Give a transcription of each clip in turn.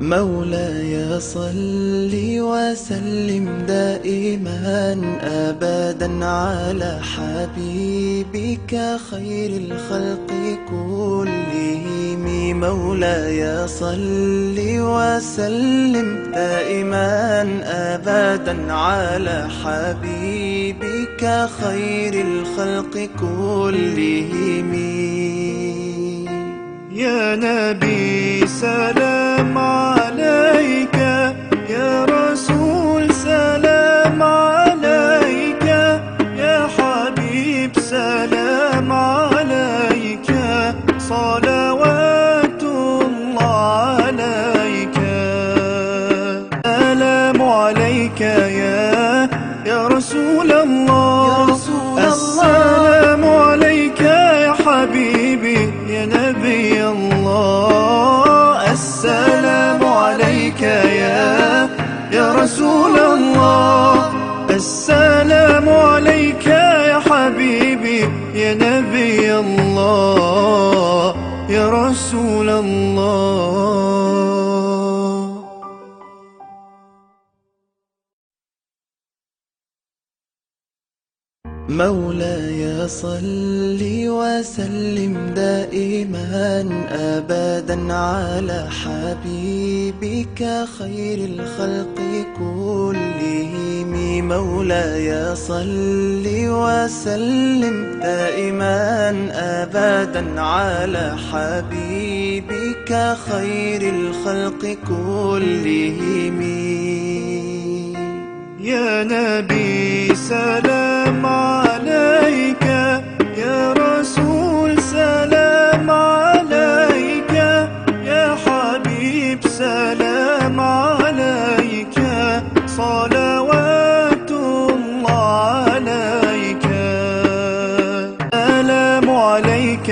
مولاي صل وسلم دائما أبدا على حبيبك خير الخلق كلهم. مولاي صل وسلم دائما أبدا على حبيبك خير الخلق كلهم. يا نبي سلام عليك، يا رسول سلام عليك، يا حبيب سلام عليك، صلوات الله عليك. سلام عليك يا رسول الله، السلام عليك يا حبيبي يا نبي الله، السلام عليك يا رسول الله، السلام عليك يا حبيبي يا نبي الله يا رسول الله. مولاي صل وسلم دائما أبدا على حبيبك خير الخلق كلهم. مولاي صل وسلم دائما أبدا على حبيبك خير الخلق كلهم. يا نبي سلام عليك، يا رسول سلام عليك، يا حبيب سلام عليك، صلوات الله عليك. سلام عليك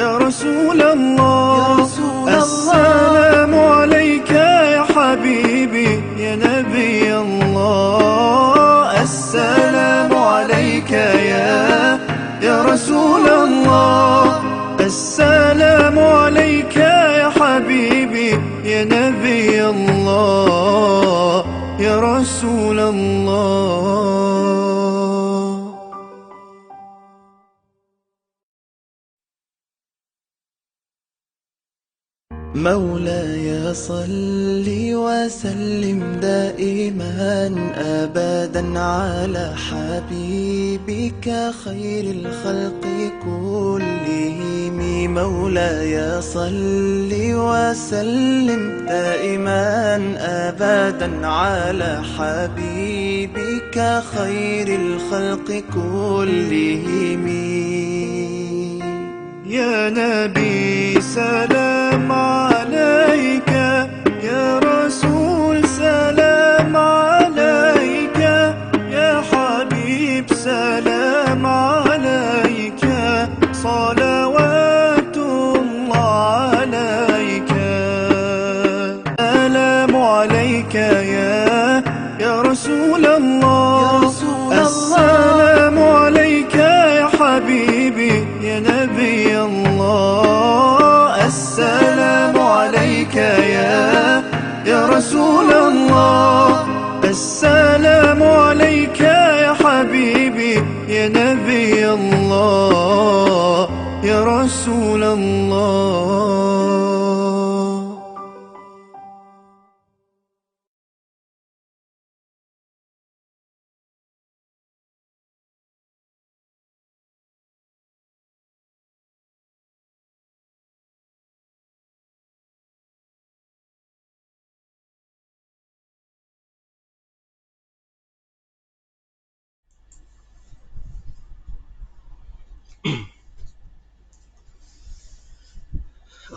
يا رسول الله، السلام عليك يا حبيبي يا نبي الله، السلام عليك يا رسول الله، السلام عليك يا حبيبي يا نبي الله يا رسول الله. مولاي صل وسلم دائما أبدا على حبيبك خير الخلق كلهم. مولاي صل وسلم دائما أبدا على حبيبك خير الخلق كلهم. يا نبي سلام عليك، يا رسول سلام عليك، يا حبيب سلام عليك، صلوات الله عليك. سلام عليك يا رسول الله، السلام عليك يا حبيبي يا نبي الله، السلام عليك يا رسول الله، السلام عليك يا حبيبي يا نبي الله يا رسول الله.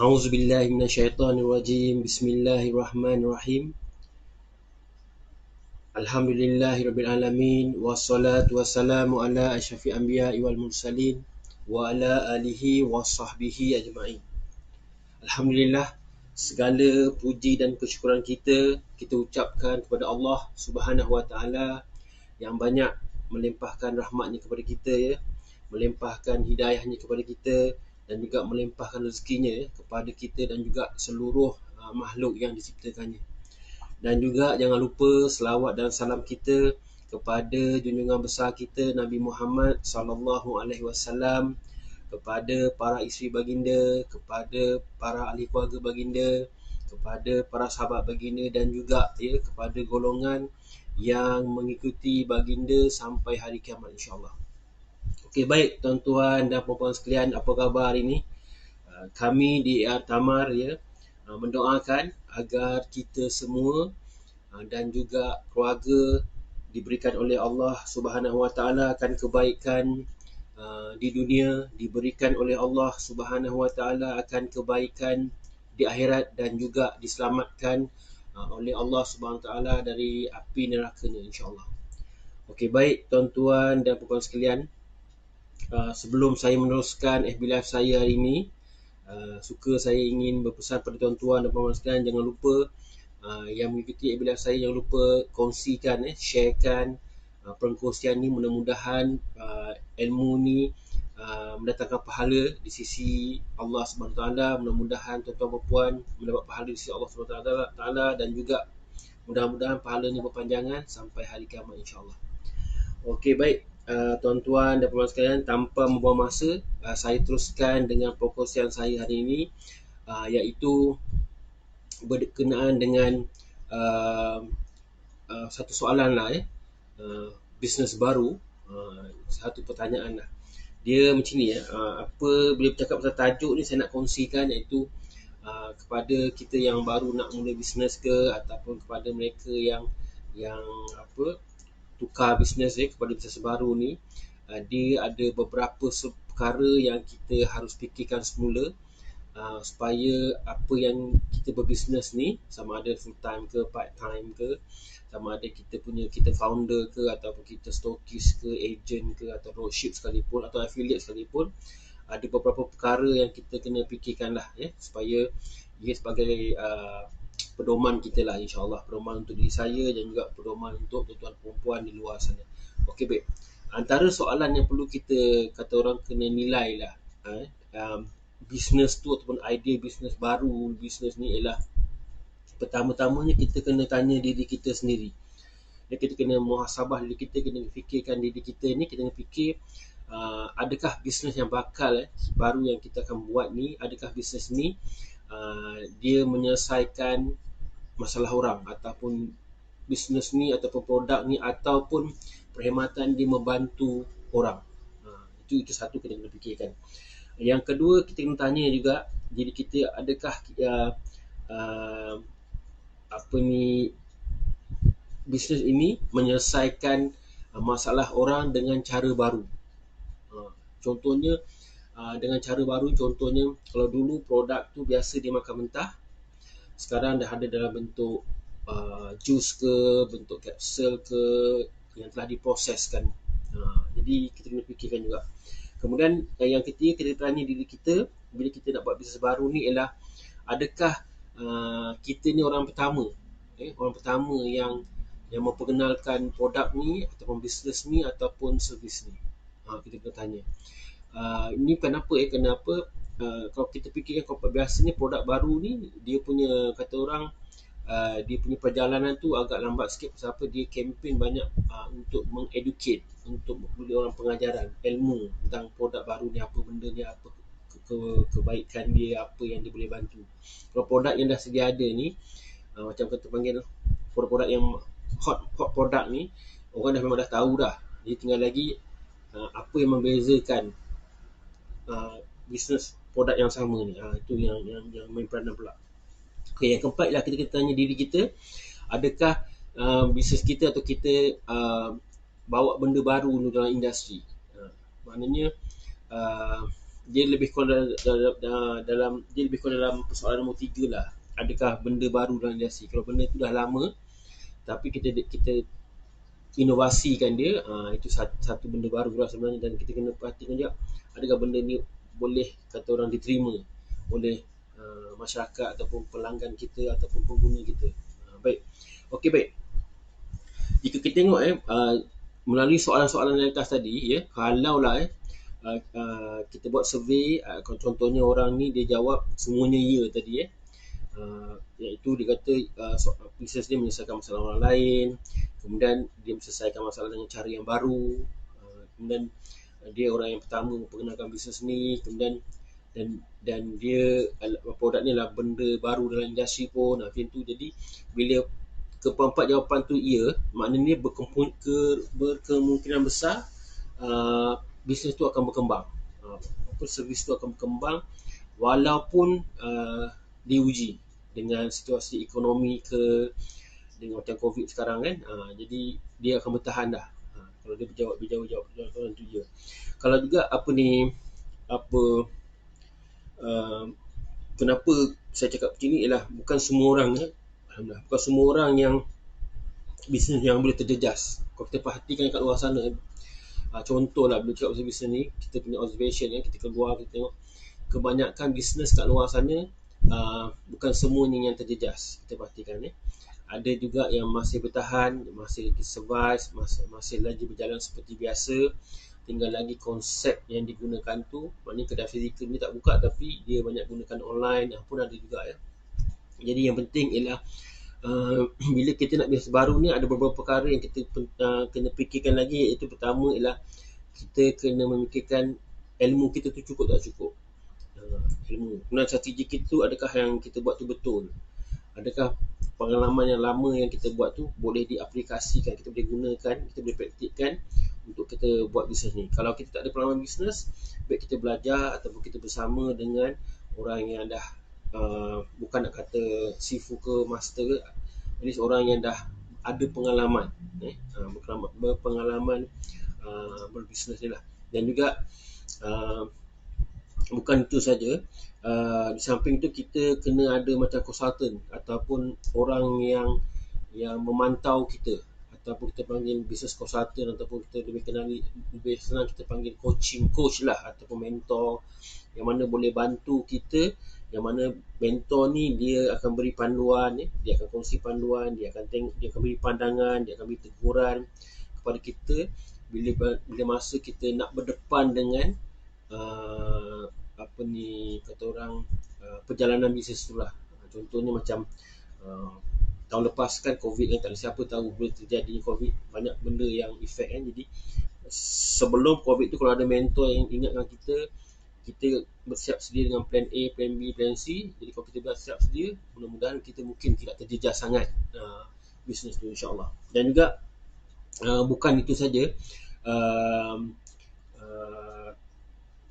A'udzu billahi minasyaitonir rajim. Bismillahirrahmanirrahim. Alhamdulillahirabbil alamin wassalatu wassalamu ala asyrafil anbiya'i wal mursalin wa ala alihi washabbihi ajma'in. Alhamdulillah, segala puji dan kesyukuran kita ucapkan kepada Allah Subhanahu wa taala yang banyak melimpahkan rahmatnya kepada kita, ya, melimpahkan hidayahnya kepada kita dan juga melimpahkan rezekinya kepada kita dan juga seluruh makhluk yang diciptakannya. Dan juga jangan lupa selawat dan salam kita kepada junjungan besar kita Nabi Muhammad sallallahu alaihi wasallam, kepada para isteri baginda, kepada para ahli keluarga baginda, kepada para sahabat baginda, dan juga kepada golongan yang mengikuti baginda sampai hari kiamat insya-Allah. Okey, baik tuan-tuan dan puan-puan sekalian, apa khabar hari ini? Kami di Tamar mendoakan agar kita semua dan juga keluarga diberikan oleh Allah Subhanahu Wa Taala akan kebaikan di dunia, diberikan oleh Allah Subhanahu Wa Taala akan kebaikan di akhirat, dan juga diselamatkan oleh Allah Subhanahu Wa Taala dari api nerakanya insya-Allah. Okey, baik tuan-tuan dan puan-puan sekalian, sebelum saya meneruskan FB Live saya hari ini, saya ingin berpesan pada tuan-tuan dan puan-puan sekalian, jangan lupa yang mengikuti FB Live saya, jangan lupa kongsikan, sharekan perkongsian ni. Mudah-mudahan ilmu ni mendatangkan pahala di sisi Allah Subhanahu Taala. Mudah-mudahan tuan-tuan dan puan mendapat pahala di sisi Allah Subhanahu Taala, dan juga mudah-mudahan pahala ni berpanjangan sampai hari kiamat insya-Allah. Okey, baik tuan-tuan dan puan sekalian, tanpa membuang masa, saya teruskan dengan perkongsian saya hari ini, iaitu berkenaan dengan satu soalan lah, bisnes baru. Satu pertanyaan lah, dia macam ni apa bila bercakap pasal tajuk ni, saya nak kongsikan iaitu kepada kita yang baru nak mula bisnes ke, ataupun kepada mereka yang tukar bisnes kepada bisnes baru ni, dia ada beberapa perkara yang kita harus fikirkan semula supaya apa yang kita berbisnes ni, sama ada full time ke part time ke, sama ada kita founder ke, ataupun kita stokis ke, agent ke, atau dropship sekalipun, atau affiliate sekalipun, ada beberapa perkara yang kita kena fikirkan lah, supaya ia sebagai pedoman kita lah insya-Allah, pedoman untuk diri saya dan juga pedoman untuk tuan-tuan perempuan di luar sana. Okey, baik. Antara soalan yang perlu kita kata orang kena nilai lah bisnes tu ataupun idea bisnes baru, bisnes ni ialah, pertama-tamanya kita kena tanya diri kita sendiri. Kita kena muhasabah diri kita, kena fikirkan diri kita ni, kita kena fikir adakah bisnes yang bakal baru yang kita akan buat ni, adakah bisnes ni dia menyelesaikan masalah orang, ataupun bisnes ni ataupun produk ni ataupun perkhidmatan dia membantu orang. Itu satu kita kena fikirkan. Yang kedua, kita kena tanya juga diri kita, adakah bisnes ini menyelesaikan masalah orang dengan cara baru. Contohnya dengan cara baru, contohnya kalau dulu produk tu biasa dia makan mentah, sekarang dah ada dalam bentuk jus ke, bentuk kapsul ke, yang telah diproseskan. Jadi kita kena fikirkan juga. Kemudian yang ketiga, kita tanya diri kita bila kita nak buat bisnes baru ni ialah, adakah kita ni orang pertama yang memperkenalkan produk ni ataupun bisnes ni ataupun servis ni. Kita kena tanya. Ini kenapa kalau kita fikirkan, kalau biasanya produk baru ni dia punya kata orang dia punya perjalanan tu agak lambat sikit. Pasal apa? Dia kempen banyak untuk mengeducate, untuk memberi orang pengajaran ilmu tentang produk baru ni, apa benda ni, apa kebaikan dia, apa yang dia boleh bantu. Kalau produk yang dah sedia ada ni, macam kita panggil produk-produk yang hot produk ni, orang memang dah tahu dah. Jadi tinggal lagi apa yang membezakan bisnes produk yang sama ni. Itu yang main peranan pula. Okay, yang keempat lah, kita tanya diri kita, adakah bisnes kita atau kita bawa benda baru dalam industri. Maknanya dia lebih kurang dalam persoalan nombor 3 lah. Adakah benda baru dalam industri? Kalau benda tu dah lama tapi kita inovasikan dia, itu satu benda baru lah sebenarnya. Dan kita kena perhatikan juga, adakah benda ni boleh kata orang diterima oleh masyarakat ataupun pelanggan kita ataupun pengguna kita. Baik. Okey, baik. Jika kita tengok melalui soalan-soalan yang atas tadi, kalaulah kita buat survey, contohnya orang ni dia jawab semuanya ya tadi, Iaitu dia kata bisnes dia menyelesaikan masalah orang lain, kemudian dia menyelesaikan masalah dengan cara yang baru, kemudian dia orang yang pertama memperkenalkan bisnes ni, kemudian dan dia produk ni adalah benda baru dalam industri pun, macam tu. Jadi bila keempat jawapan tu ya, maknanya berkemungkinan besar bisnes tu akan berkembang, servis tu akan berkembang walaupun diuji dengan situasi ekonomi dengan macam COVID sekarang kan. Jadi dia akan bertahan dah. Kalau dia jawab jawapan tu je. Kalau juga kenapa saya cakap macam ni ialah bukan semua orang alhamdulillah, bukan semua orang yang bisnes yang boleh terjejas. Kalau kita perhatikan kat luar sana, contohlah bila cakap pasal bisnes ni, kita punya observation kan, kita keluar, kita tengok kebanyakan bisnes kat luar sana bukan semuanya yang terjejas. Kita perhatikan ada juga yang masih bertahan, masih lagi survive, masih lagi berjalan seperti biasa. Tinggal lagi konsep yang digunakan tu, maknanya kedai fizikal ni tak buka tapi dia banyak gunakan online pun ada juga ya. Jadi yang penting ialah bila kita nak bisnes baru ni, ada beberapa perkara yang kita kena fikirkan lagi, iaitu pertama ialah kita kena memikirkan ilmu kita tu cukup tak cukup. Ilmu, kemudian strategi kita tu, adakah yang kita buat tu betul, adakah pengalaman yang lama yang kita buat tu boleh diaplikasikan, kita boleh gunakan, kita boleh praktikkan untuk kita buat bisnes ni. Kalau kita tak ada pengalaman bisnes, baik kita belajar ataupun kita bersama dengan orang yang dah bukan nak kata sifu ke master ke, jadi orang yang dah ada pengalaman berpengalaman berbisnes ni lah. Dan juga bukan itu saja, di samping tu kita kena ada macam consultant ataupun orang yang memantau kita, ataupun kita panggil business consultant, ataupun kita lebih senang kita panggil coach lah, ataupun mentor yang mana boleh bantu kita, yang mana mentor ni dia akan beri panduan, dia akan kongsi panduan, dia akan tengok, dia akan beri pandangan, dia akan beri teguran kepada kita bila masa kita nak berdepan dengan kata orang perjalanan bisnes tu lah. Contohnya macam tahun lepas kan COVID kan, tak ada siapa tahu boleh terjadi COVID, banyak benda yang efek kan. Jadi sebelum COVID tu, kalau ada mentor yang ingatkan kita bersiap sedia dengan plan A, plan B, plan C. Jadi kalau kita bersiap sedia, mudah-mudahan kita mungkin tidak terjejas sangat bisnes tu, insyaAllah. Dan juga bukan itu saja,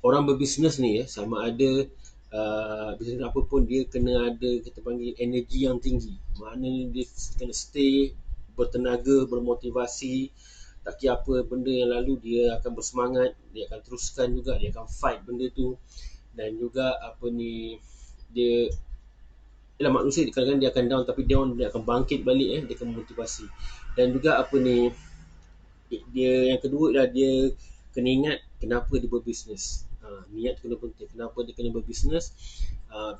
orang berbisnes ni sama ada bisnes apa pun, dia kena ada kita panggil energi yang tinggi. Maknanya dia kena stay bertenaga, bermotivasi. Tak kira apa benda yang lalu, dia akan bersemangat, dia akan teruskan juga, dia akan fight benda tu. Dan juga dia ialah manusia, kadang-kadang dia akan down, tapi dia akan bangkit balik, dia akan motivasi. Dan juga dia yang kedua ialah dia kena ingat kenapa dia berbisnes. Niat kena penting, kenapa dia kena berbisnes,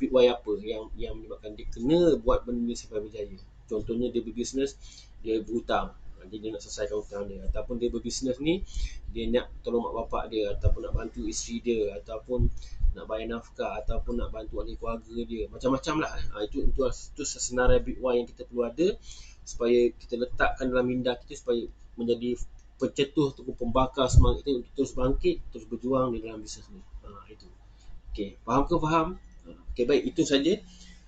big why apa yang menyebabkan dia kena buat benda ni sampai berjaya. Contohnya dia berbisnes, dia berhutang, jadi dia nak selesaikan hutang dia, ataupun dia berbisnes ni dia nak tolong mak bapak dia, ataupun nak bantu isteri dia, ataupun nak bayar nafkah, ataupun nak bantu ahli keluarga dia, macam-macam lah. Itu senarai big why yang kita perlu ada, supaya kita letakkan dalam minda kita, supaya menjadi pencetus ataupun pembakar semangat kita untuk terus bangkit, terus berjuang di dalam bisnes ni. Itu. Okey, faham ke faham? Okey, baik, itu saja.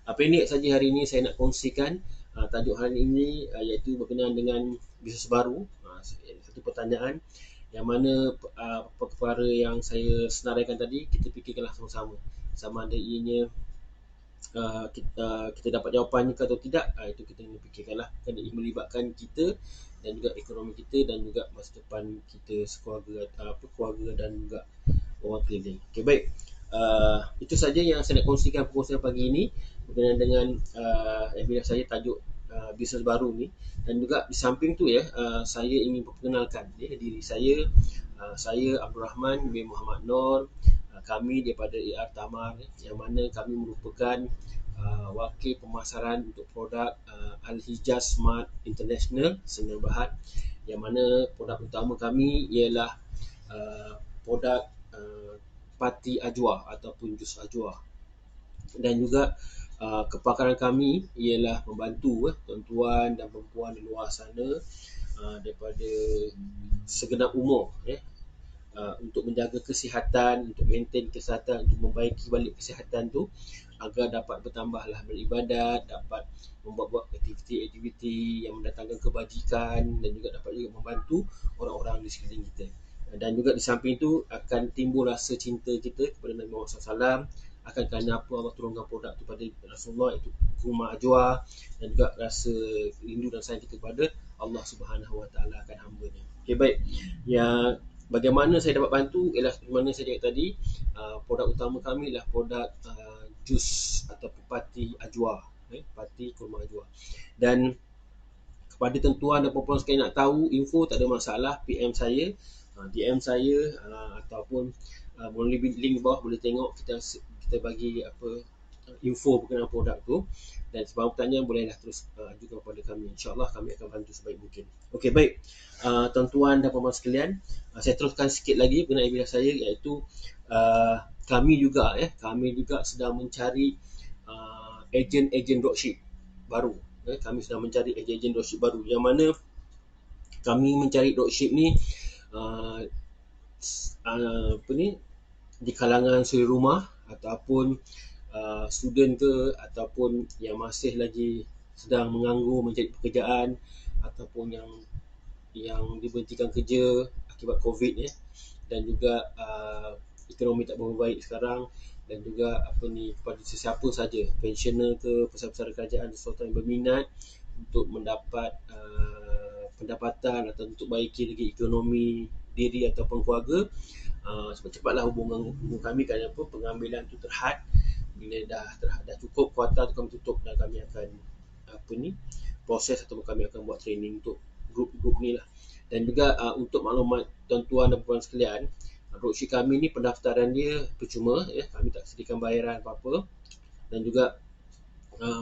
Pendek saja hari ini saya nak kongsikan tajuk hari ini, iaitu berkenaan dengan bisnes baru. Satu pertanyaan yang mana perkara yang saya senaraikan tadi, kita fikirkanlah sama-sama. Sama ada ianya kita dapat jawapannya atau tidak, itu kita kena fikirkanlah, kerana ia melibatkan kita dan juga ekonomi kita dan juga masa depan kita keluarga dan juga orang keliling. Okey, baik. Itu saja yang saya nak kongsikan perkongsian pagi ini berkenaan dengan webinar saya, tajuk bisnes baru ni. Dan juga di samping tu saya ingin memperkenalkan diri saya. Saya Abdul Rahman bin Muhammad Nur. Kami daripada AR Tamar, yang mana kami merupakan wakil pemasaran untuk produk Al-Hijaz Smart International Sdn Bhd, yang mana produk utama kami ialah produk pati ajwa ataupun jus ajwa. Dan juga kepakaran kami ialah membantu tuan-tuan dan perempuan di luar sana daripada segenap umur untuk menjaga kesihatan, untuk maintain kesihatan, untuk membaiki balik kesihatan tu agar dapat bertambahlah beribadat, dapat membuat aktiviti-aktiviti yang mendatangkan kebajikan dan juga dapat juga membantu orang-orang di sekeliling kita. Dan juga di samping itu akan timbul rasa cinta kita kepada Nabi Muhammad SAW, akan kerana apa Allah turunkan produk itu pada Rasulullah, iaitu kurma ajwa, dan juga rasa rindu dan sayang kita kepada Allah Subhanahu Wa Taala akan hamba-Nya. Okey, baik. Yang bagaimana saya dapat bantu ialah seperti mana saya cakap tadi, produk utama kami ialah produk jus atau pati ajwa, pati kurma ajwa. Dan kepada tuan-tuan dan puan-puan sekalian nak tahu info, tak ada masalah, PM saya, DM saya, ataupun melalui link bawah boleh tengok, kita bagi apa info berkenaan produk tu. Dan sebab pertanyaan bolehlah terus ajukan kepada kami. InsyaAllah kami akan bantu sebaik mungkin. Okey, baik. Tuan-tuan dan puan-puan sekalian, saya teruskan sikit lagi mengenai bidang saya, iaitu kami juga sedang mencari ejen-ejen dropship baru. Kami sedang mencari ejen-ejen dropship baru, yang mana kami mencari dropship ni di kalangan suri rumah ataupun student ke, ataupun yang masih lagi sedang menganggur mencari pekerjaan, ataupun yang diberhentikan kerja akibat COVID dan juga ekonomi tak berapa baik sekarang, dan juga kepada sesiapa saja, pensioner ke, pesara-pesara kerajaan sesuatu yang berminat untuk mendapat pendapatan atau untuk baiki lagi ekonomi diri ataupun keluarga, cepat-cepatlah hubungan kami. Kerana apa? Pengambilan tu terhad. Bila dah cukup kuota tu kami tutup, dan kami akan proses atau kami akan buat training untuk grup-grup ni lah. Dan juga untuk maklumat tuan-tuan dan puan sekalian, dropship kami ni pendaftaran dia percuma, kami tak sediakan bayaran apa-apa, dan juga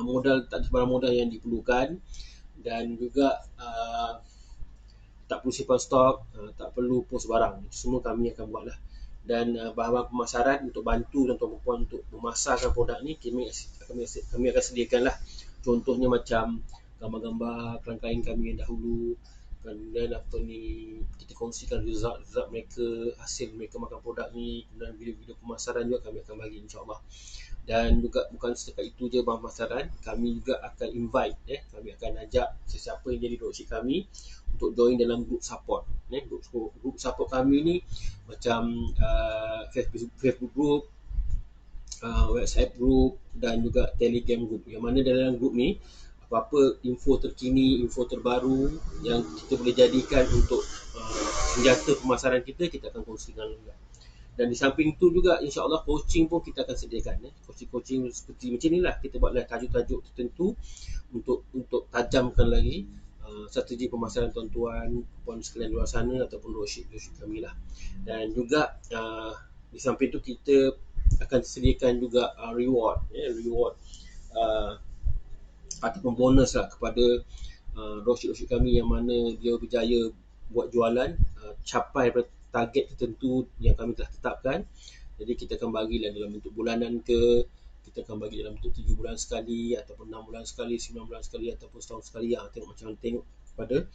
modal, tak ada sebarang modal yang diperlukan, dan juga tak perlu simpan stok, tak perlu post barang. Itu semua kami akan buat lah. Dan bahan-bahan pemasaran untuk bantu tuan-tuan perempuan untuk memasarkan produk ni, kami akan sediakan lah. Contohnya macam gambar-gambar kelangkaan kami yang dahulu, kemudian kita kongsikan result mereka, hasil mereka makan produk ni, kemudian video-video pemasaran juga kami akan bagi, insyaAllah. Dan juga bukan setakat itu je bahan pemasaran, kami juga akan invite, kami akan ajak sesiapa yang jadi dropship kami untuk join dalam group support. Group support kami ni macam Facebook group, WhatsApp group, dan juga Telegram group, yang mana dalam group ni apa-apa info terkini, info terbaru yang kita boleh jadikan untuk senjata pemasaran kita akan kongsikan juga. Dan di samping itu juga, insyaAllah coaching pun kita akan sediakan. Coaching seperti macam inilah, kita buatlah tajuk-tajuk tertentu untuk tajamkan lagi strategi pemasaran tuan-tuan, puan sekalian luar sana, ataupun dropship kami lah. Dan juga di samping itu kita akan sediakan juga reward ataupun bonus lah kepada dropship kami yang mana dia berjaya buat jualan capai target tertentu yang kami telah tetapkan. Jadi kita akan bagilah dalam bentuk bulanan ke, kita akan bagi dalam bentuk 3 bulan sekali, ataupun 6 bulan sekali, 9 bulan sekali, ataupun setahun sekali. Tengok kepada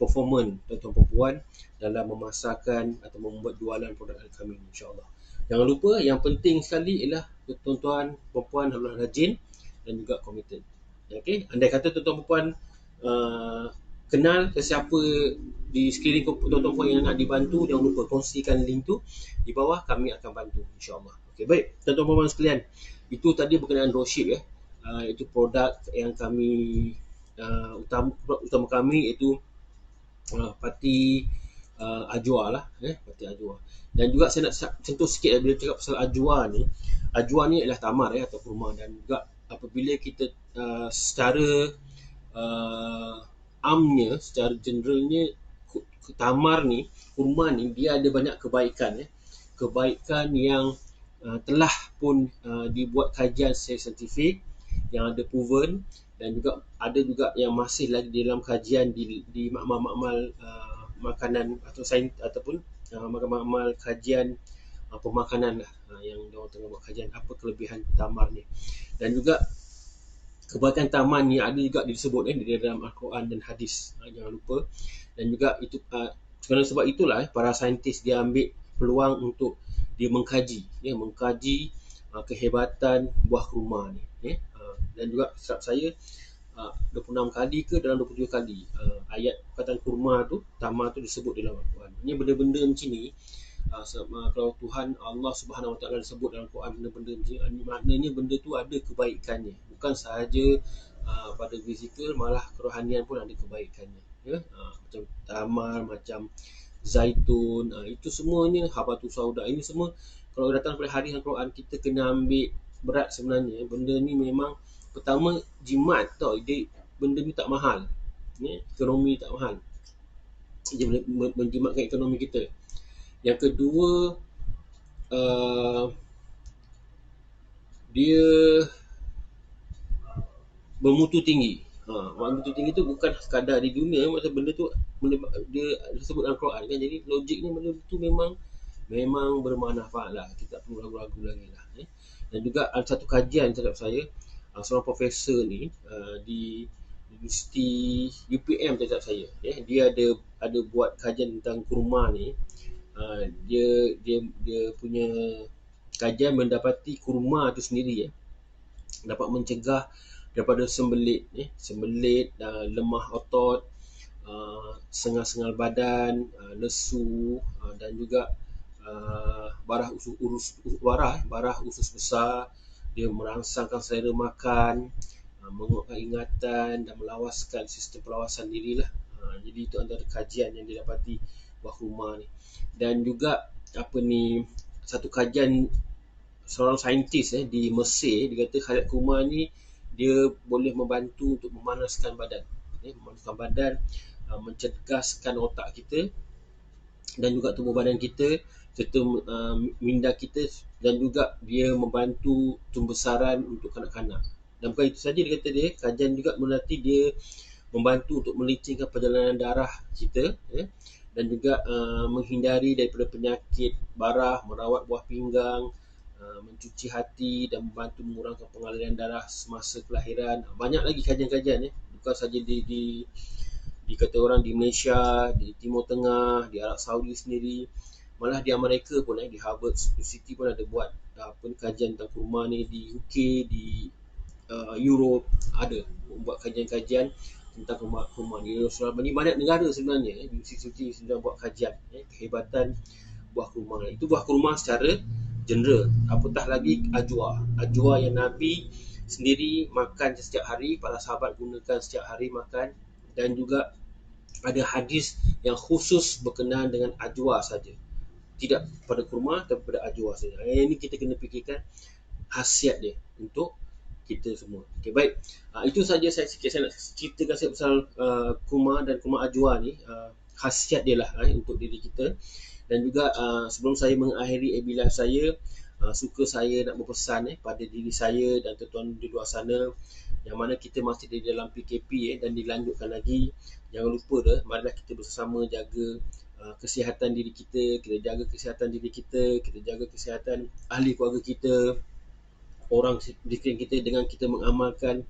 performance tuan-tuan perempuan dalam memasarkan atau membuat jualan produk kami, insyaAllah. Jangan lupa, yang penting sekali ialah tuan-tuan perempuan harus rajin dan juga committed. Okay? Andai kata tuan-tuan perempuan kenal sesiapa di sekeliling tuan-tuan perempuan yang nak dibantu, jangan lupa kongsikan link tu di bawah, kami akan bantu, insyaAllah. Okay, baik tuan-tuan perempuan sekalian, itu tadi berkenaan dropship itu produk yang kami utama kami, iaitu pati ajwa lah, pati ajwa. Dan juga saya nak sentuh sikit bila cakap pasal ajwa ni adalah tamar atau kurma. Dan juga apabila kita secara amnya, secara generalnya, tamar ni, kurma ni, dia ada banyak kebaikan kebaikan yang telah pun dibuat kajian secara saintifik yang ada proven, dan juga ada juga yang masih lagi dalam kajian di makmal-makmal makanan atau sains, ataupun makmal kajian pemakanan lah, yang diorang tengah buat kajian apa kelebihan tamar ni. Dan juga kebaikan taman ni ada juga disebut di dalam Al-Quran dan hadis. Jangan lupa. Dan juga itu kerana sebab itulah para saintis dia ambil peluang untuk dia mengkaji kehebatan buah kurma ni. Dan juga setiap saya 26 kali ke dalam 27 kali ayat perkataan kurma tu, tamar tu disebut dalam Al-Quran. Ini benda-benda macam ni, kalau Tuhan Allah Subhanahu Wa Taala sebut dalam Al-Quran benda-benda macam ni, maknanya benda tu ada kebaikannya. Bukan sahaja pada fizikal, malah kerohanian pun ada kebaikannya. Macam tamar, macam zaitun, itu semuanya habatus sauda. Ini semua kalau datang pada hadis Al-Quran, kita kena ambil berat sebenarnya. Benda ni memang pertama jimat tau, dia benda ni tak mahal, ekonomi tak mahal, dia boleh menjimatkan ekonomi kita. Yang kedua, dia bermutu tinggi. Bermutu tinggi tu bukan sekadar di dunia, macam benda tu dia disebut dalam Quran kan. Jadi logiknya benda tu memang bermanfaat lah. Kita tak perlu ragu-ragu lagi lah. Dan juga ada satu kajian terhadap saya, seorang profesor ni di Universiti UPM terhadap saya. Dia ada buat kajian tentang kurma ni. Dia punya kajian mendapati kurma tu sendiri dapat mencegah daripada sembelit, lemah otot, sengal-sengal badan, lesu, dan juga barah usus besar. Dia merangsangkan selera makan, menguatkan ingatan dan melawaskan sistem pelawasan diri lah. Jadi itu antara kajian yang didapati buah kurma ni. Dan juga satu kajian seorang saintis di Mesir, dia kata khayat kurma ni dia boleh membantu untuk memanaskan badan, mencerdaskan otak kita dan juga tubuh badan kita serta minda kita, dan juga dia membantu pembesaran untuk kanak-kanak. Dan bukan itu saja, dia kata kajian juga berarti dia membantu untuk melicingkan perjalanan darah kita, dan juga menghindari daripada penyakit barah, merawat buah pinggang, mencuci hati dan membantu mengurangkan pengaliran darah semasa kelahiran. Banyak lagi kajian-kajian bukan saja di kata orang di Malaysia, di Timur Tengah, di Arab Saudi sendiri, malah di Amerika pun di Harvard University pun ada buat kajian tentang kurma ni. Di UK, di Europe ada buat kajian-kajian tentang kurma ni. Di banyak negara sebenarnya universiti sudah buat kajian kehebatan buah kurma. Itu buah kurma secara general. Apatah lagi ajwa yang Nabi sendiri makan setiap hari, para sahabat gunakan setiap hari makan. Dan juga ada hadis yang khusus berkenaan dengan ajwa saja, tidak pada kurma tapi pada ajwa saja. Ini kita kena fikirkan khasiat dia untuk kita semua. Okey, baik. Itu saja saya nak ceritakan pasal kurma dan kurma ajwa ni, khasiat dia lah untuk diri kita. Dan juga sebelum saya mengakhiri ebilah saya, suka saya nak berpesan pada diri saya dan tuan-tuan di luar sana yang mana kita masih di dalam PKP dan dilanjutkan lagi. Jangan lupa marilah kita bersama jaga kesihatan diri kita, kita jaga kesihatan diri kita, kita jaga kesihatan ahli keluarga kita, orang di sekeliling kita, dengan kita mengamalkan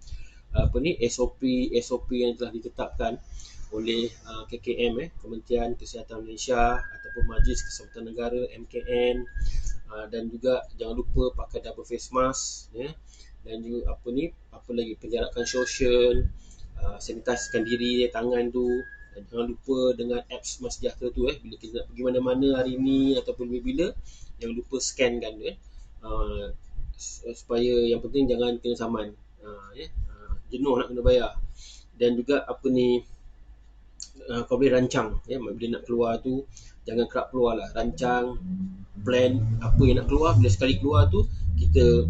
SOP yang telah ditetapkan oleh KKM, Kementerian Kesihatan Malaysia, ataupun Majlis Keselamatan Negara MKN. Dan juga jangan lupa pakai double face mask, dan juga apa lagi, penjarakan sosial, sanitizekan diri, tangan tu. Dan jangan lupa dengan apps MySejahtera tu, bila kita nak pergi mana-mana hari ni ataupun bila, jangan lupa scankan tu, supaya yang penting jangan kena saman, jenuh nak kena bayar. Dan juga kau boleh rancang bila nak keluar tu, jangan kerap keluar lah. Rancang, plan apa yang nak keluar. Bila sekali keluar tu, kita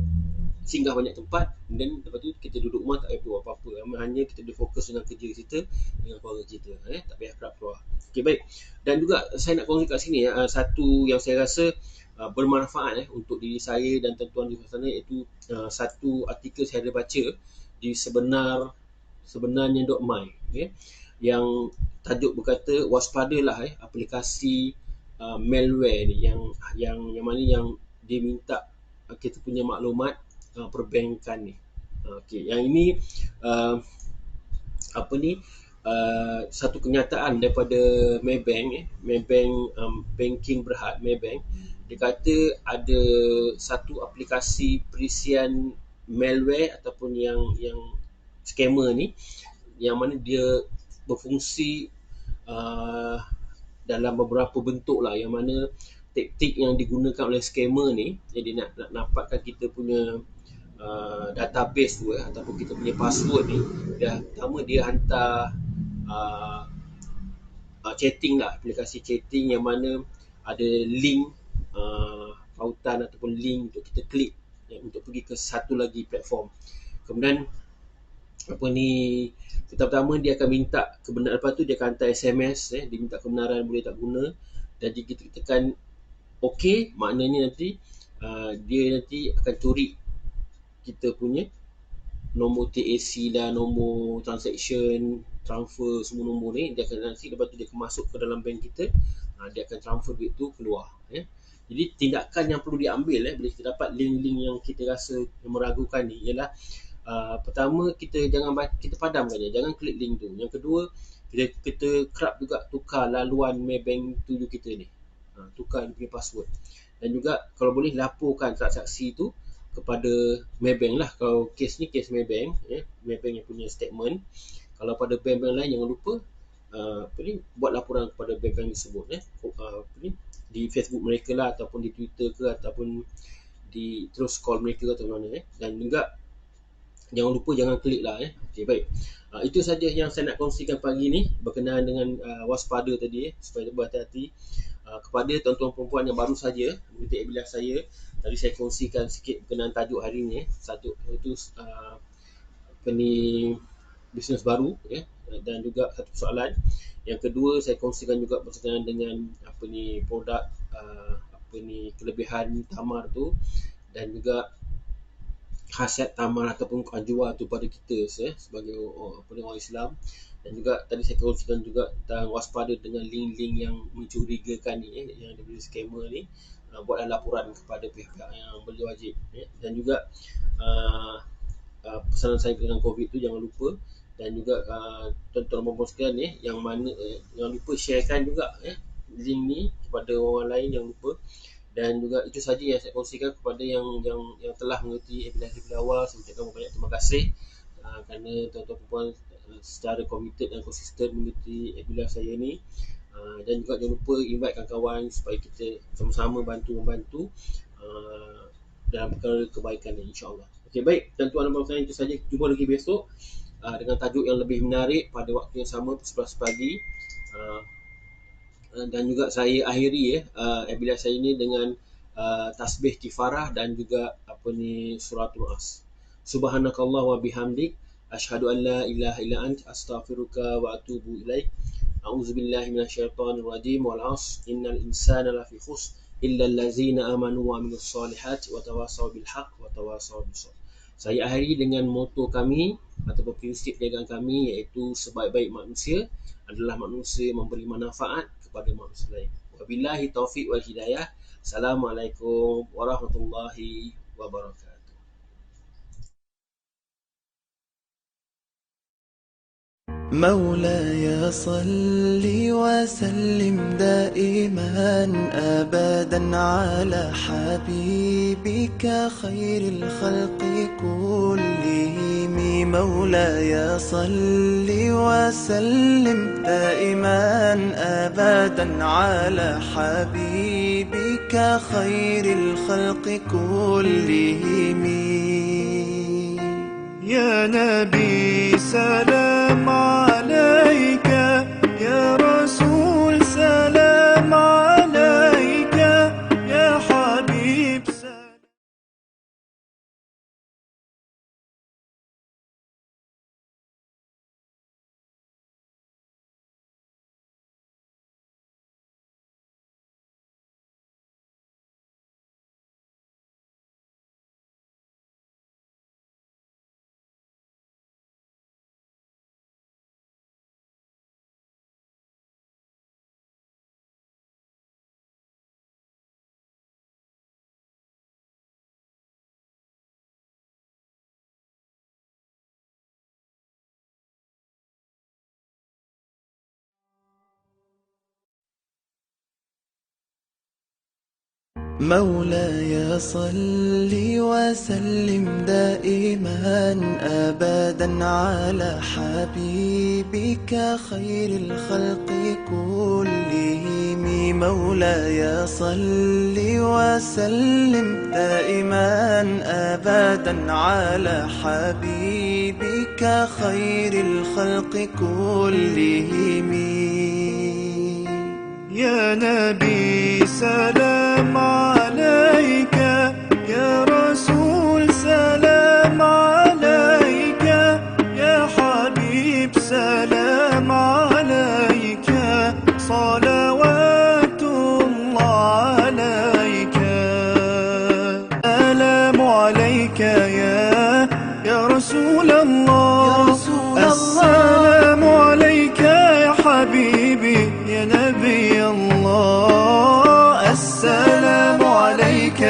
singgah banyak tempat, dan lepas tu kita duduk rumah tak payah keluar apa-apa. Hanya kita boleh fokus dengan kerja kita, dengan keluarga kita, tak payah kerap keluar. Okey, baik. Dan juga saya nak kongsi kat sini satu yang saya rasa bermanfaat untuk diri saya dan tuan-tuan di sana, iaitu satu artikel saya ada baca di sebenarnya.my, yang tajuk berkata, waspadalah aplikasi malware ni yang mana yang dia minta kita punya maklumat perbankan ni. Okey, yang ini uh, apa ni satu kenyataan daripada Maybank Maybank Banking Berhad Maybank. Dia kata ada satu aplikasi perisian malware ataupun yang scammer ni, yang mana dia berfungsi uh, dalam beberapa bentuk lah, yang mana taktik yang digunakan oleh scammer ni, jadi nak dapatkan kita punya database tu ataupun kita punya password ni. Pertama dia hantar uh, chatting lah, aplikasi chatting yang mana ada link pautan ataupun link untuk kita klik untuk pergi ke satu lagi platform. Kemudian apa ni, pertama dia akan minta kebenaran, lepas tu dia akan hantar SMS, dia minta kebenaran boleh tak guna, dan jika kita tekan OK, maknanya nanti dia nanti akan curi kita punya nombor TAC dan nombor transaction, transfer, semua nombor ni dia akan nanti, lepas tu dia akan masuk ke dalam bank kita, dia akan transfer duit tu keluar. Jadi tindakan yang perlu diambil bila kita dapat link-link yang kita rasa yang meragukan ni ialah pertama, kita kita padamkan dia, jangan klik link tu. Yang kedua, kita kerap juga tukar laluan Maybank tuju kita ni, tukar dia punya password, dan juga kalau boleh laporkan transaksi tu kepada Maybank lah. Kalau kes ni kes Maybank, Maybank yang punya statement. Kalau pada bank-bank lain, jangan lupa buat laporan kepada bank-bank tersebut, di Facebook mereka lah, ataupun di Twitter ke, ataupun di terus call mereka atau mana. Dan juga jangan lupa jangan klik lah. Okay, baik. Itu saja yang saya nak kongsikan pagi ni berkenaan dengan waspada tadi, supaya berhati-hati. Kepada tuan-tuan perempuan yang baru saja mengikuti Abiliah saya, tadi saya kongsikan sikit berkenaan tajuk hari ni. Satu itu apa ni, bisnes baru, dan juga satu soalan. Yang kedua, saya kongsikan juga berkenaan dengan apa ni, produk apa ni, kelebihan tamar tu, dan juga khasiat tamar ataupun ajwa tu pada kita sebagai orang Islam. Dan juga tadi saya kongsikan juga tentang waspada dengan link-link yang mencurigakan ni, yang daripada scammer ni. Buatlah laporan kepada pihak yang berwajib. Dan juga pesanan saya dengan COVID tu jangan lupa. Dan juga tuan-tuan dan puan sekalian yang mana jangan lupa sharekan juga link ni kepada orang lain, jangan lupa. Dan juga itu saja yang saya kongsikan kepada yang telah mengikuti Abiliah daripada awal. Saya ucapkan banyak terima kasih kerana tuan-tuan perempuan secara komited dan konsisten mengikuti Abiliah saya ni. Dan juga jangan lupa invite kawan-kawan supaya kita sama-sama bantu-membantu dalam perkara kebaikan ni, insyaAllah. Okey, baik tuan-tuan dan puan-puan, itu saja. Jumpa lagi besok dengan tajuk yang lebih menarik pada waktu yang sama, pukul 11 pagi. Dan juga saya akhiri Abiliah saya ini dengan tasbih kifarah dan juga apa ni, suratul as. Subhanakallah wa bihamdik, asyhadu an la ilaha illa ant, astaghfiruka wa atubu ilaik. A'udzubillahi minasyaitonir rajim. Wal 'asr, innal insana lafi khusr illa allazina amanu wa amilus solihati wa tawasaw bil haqq wa tawasaw bis sabr. Saya akhiri dengan moto kami ataupun prinsip perniagaan kami, iaitu sebaik-baik manusia adalah manusia yang memberi manfaat kepada manusia lain. Wabillahi taufiq wal hidayah. Assalamualaikum warahmatullahi wabarakatuh. مولاي صل وسلم دائما أبدا على حبيبك خير الخلق كلهم. مولاي صل وسلم دائما أبدا على حبيبك خير الخلق كلهم. يا نبي سلام عليك، يا رسول سلام عليك، يا حبيب سلام. مولاي صل وسلم دائما أبدا على حبيبك خير الخلق كلهم. مولاي صل وسلم دائما أبدا على حبيبك خير الخلق كلهم. يا نبي سلام عليك، يا رسول سلام عليك، يا حبيب سلام عليك، صلوات الله عليك. سلام عليك يا رسول الله، السلام عليك يا حبيبي يا نبي الله. السلام عليك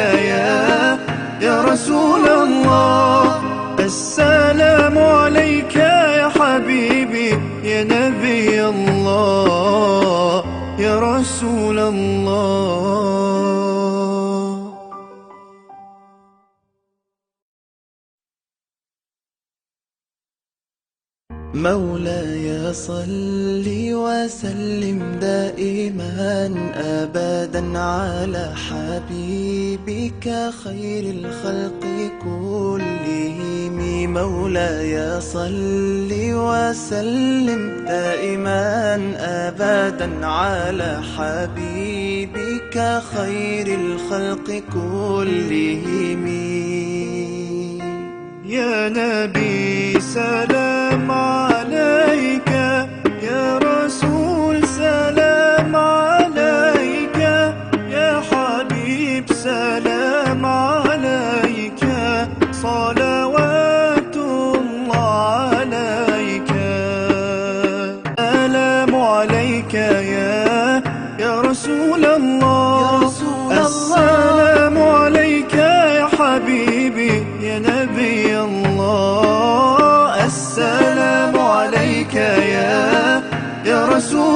يا رسول الله، السلام عليك يا حبيبي يا نبي الله يا رسول الله. مولاي صل وسلم دائما أبدا على حبيبك خير الخلق كلهم. مولاي صل وسلم دائما أبدا على حبيبك خير الخلق كلهم. يا نبي سلام عليك، يا رسول سلام عليك، يا حبيب سلام عليك، صلوات الله عليك. سلام عليك يا رسول الله، السلام عليك يا حبيبي يا نبي الله. السلام عليك يا رسول